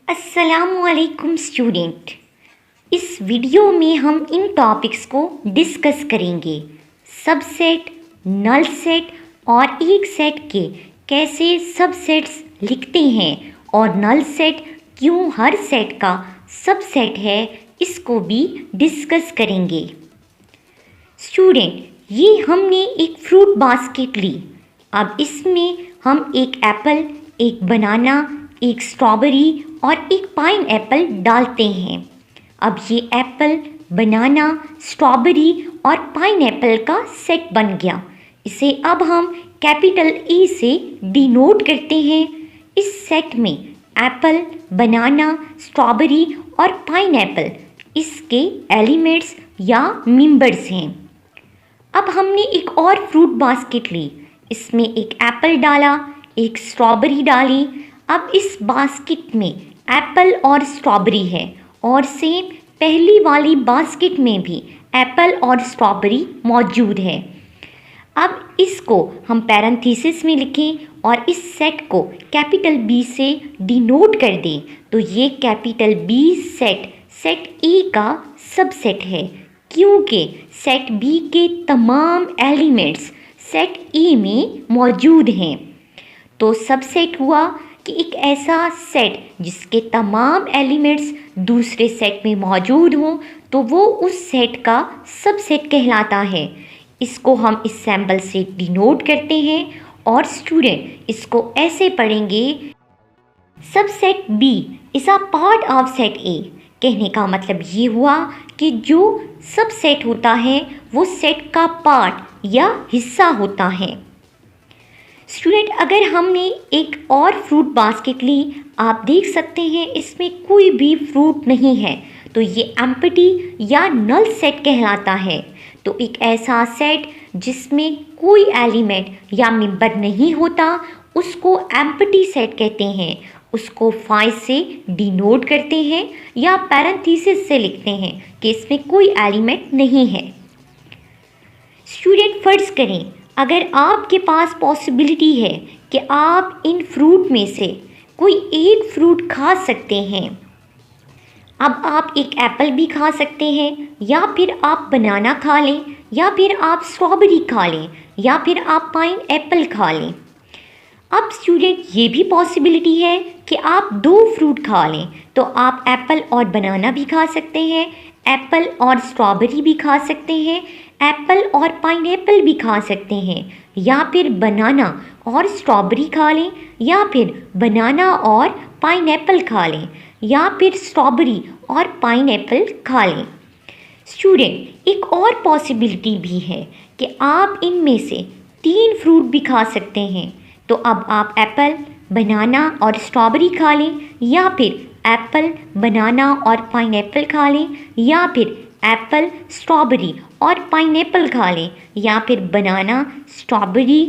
अस्सलामुअलैकुम स्टूडेंट। इस वीडियो में हम इन टॉपिक्स को डिस्कस करेंगे। सबसेट, नल सेट और एक सेट के कैसे सबसेट्स लिखते हैं और नल सेट क्यों हर सेट का सबसेट है, इसको भी डिस्कस करेंगे। स्टूडेंट, ये हमने एक फ्रूट बास्केट ली। अब इसमें हम एक एप्पल, एक बनाना, एक स्ट्रॉबेरी और एक पाइन एप्पल डालते हैं। अब ये एप्पल, बनाना, स्ट्रॉबेरी और पाइन एप्पल का सेट बन गया। इसे अब हम कैपिटल E से डिनोट करते हैं। इस सेट में एप्पल, बनाना, स्ट्रॉबेरी और पाइन एप्पल इसके एलिमेंट्स या मेंबर्स हैं। अब हमने एक और फ्रूट बास्केट ली। इसमें एक एप्पल डाला, एक स्ट्रॉबेरी डाली। अब इस बास्केट में एप्पल और स्ट्रॉबेरी है और सेम पहली वाली बास्केट में भी एप्पल और स्ट्रॉबेरी मौजूद है। अब इसको हम पैरेंथेसिस में लिखें और इस सेट को कैपिटल B से डिनोट कर दें तो ये कैपिटल B सेट A का सबसेट है, क्योंकि सेट B के तमाम एलिमेंट्स सेट A में मौजूद हैं। तो सबसेट हुआ कि एक ऐसा सेट जिसके तमाम एलिमेंट्स दूसरे सेट में मौजूद हों तो वो उस सेट का सबसेट कहलाता है। इसको हम इस सैम्पल से डिनोट करते हैं और स्टूडेंट इसको ऐसे पढ़ेंगे, subset B is a part of set A। कहने का मतलब ये हुआ कि जो सबसेट होता है वो सेट का पार्ट या हिस्सा होता है। स्टूडेंट, अगर हमने एक और फ्रूट बास्केट ली, आप देख सकते हैं इसमें कोई भी फ्रूट नहीं है, तो ये एम्प्टी या नल सेट कहलाता है। तो एक ऐसा सेट जिसमें कोई एलिमेंट या मेंबर नहीं होता उसको एम्प्टी सेट कहते हैं। उसको 5 से डिनोट करते हैं या पैरेंथेसिस से लिखते हैं कि इसमें कोई एलिमेंट नहीं है। स्टूडेंट, फर्ज करें अगर आपके पास पॉसिबिलिटी है कि आप इन फ्रूट में से कोई एक फ्रूट खा सकते हैं। अब आप एक एप्पल भी खा सकते हैं, या फिर आप बनाना खा लें, या फिर आप स्ट्रॉबेरी खा लें, या फिर आप पाइन एप्पल खा लें। अब स्टूडेंट, ये भी पॉसिबिलिटी है कि आप 2 फ्रूट खा लें, तो आप एप्पल और बनाना भी खा सकते हैं, एप्पल और स्ट्रॉबेरी भी खा सकते हैं, एप्पल और पाइनएप्पल भी खा सकते हैं, या फिर बनाना और स्ट्रॉबेरी खा लें, या फिर बनाना और पाइनएप्पल खा लें, या फिर स्ट्रॉबेरी और पाइनएप्पल खा लें। स्टूडेंट, एक और पॉसिबिलिटी भी है कि आप इनमें से 3 फ्रूट भी खा सकते हैं। तो अब आप एप्पल, बनाना और स्ट्रॉबेरी खा लें, या फिर एप्पल, बनाना और पाइनएप्पल खा लें, या फिर एप्पल, स्ट्रॉबेरी और पाइनएप्पल खा लें, या फिर बनाना, स्ट्रॉबेरी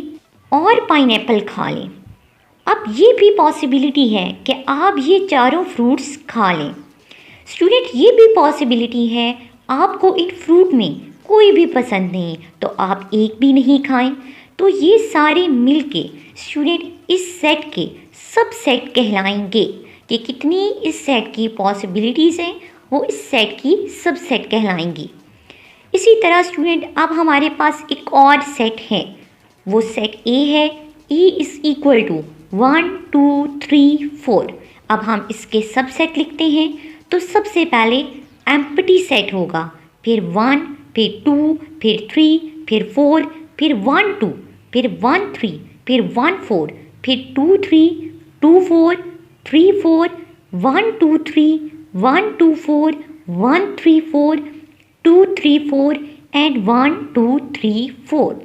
और पाइनएप्पल खा लें। अब ये भी पॉसिबिलिटी है कि आप ये चारों फ्रूट्स खा लें। स्टूडेंट, ये भी पॉसिबिलिटी है आपको इन फ्रूट में कोई भी पसंद नहीं तो आप एक भी नहीं खाएं। तो ये सारे मिलके स्टूडेंट इस सेट के सबसेट कहलाएंगे कि कितनी इस सेट की पॉसिबिलिटीज़ हैं, वो इस सेट की सबसेट कहलाएंगी। इसी तरह स्टूडेंट, अब हमारे पास एक और सेट है, वो सेट A है। E is equal to 1 2 3 4। अब हम इसके सबसेट लिखते हैं तो सबसे पहले एम्प्टी सेट होगा, फिर 1, फिर 2, फिर 3, फिर 4, फिर 1 2, फिर 1 3, फिर 1 4, फिर 2 3, 2 4, 3 4, 1 2 3, 1 2 4, 1 3 4, 2 3 4 एंड 1 2 3 4।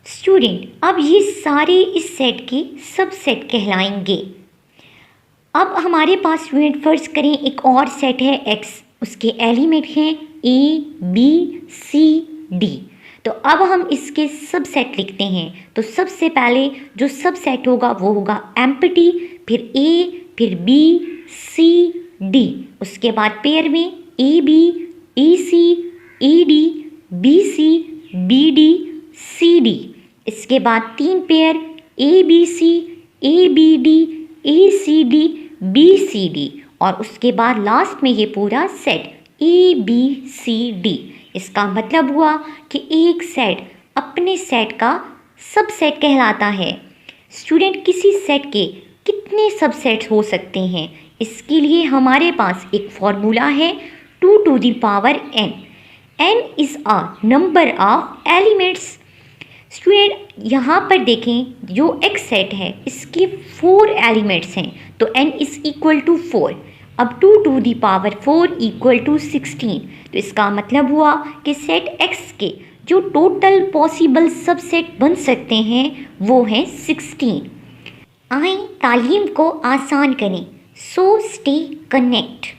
स्टूडेंट, अब ये सारे इस सेट के सबसेट कहलाएंगे। अब हमारे पास स्टूडेंट फर्ज करें एक और सेट है X, उसके एलिमेंट हैं A B C D। तो अब हम इसके सबसेट लिखते हैं। तो सबसे पहले जो सबसेट होगा वो होगा एम्प्टी, फिर A, फिर B, C, D। उसके बाद पेयर में AB, AC, AD, BC, BD, CD। इसके बाद 3 pair ABC, ABD, ACD, ABCD और उसके बाद लास्ट में ये पूरा सेट ABCD। इसका मतलब हुआ कि एक सेट अपने सेट का सबसेट कहलाता है। स्टूडेंट, किसी सेट के कितने सबसेट्स हो सकते हैं? इसके लिए हमारे पास एक फॉर्मूला है 2 to the power n। n is a number of elements. Student, यहाँ पर देखें, जो x सेट है इसके 4 एलिमेंट्स हैं, तो n इज़ इक्वल टू 4। अब 2 to the power 4 equal to 16। तो इसका मतलब हुआ कि सेट x के जो टोटल पॉसिबल सबसेट बन सकते हैं वो हैं 16। आए तालीम को आसान करें, सो स्टे कनेक्ट।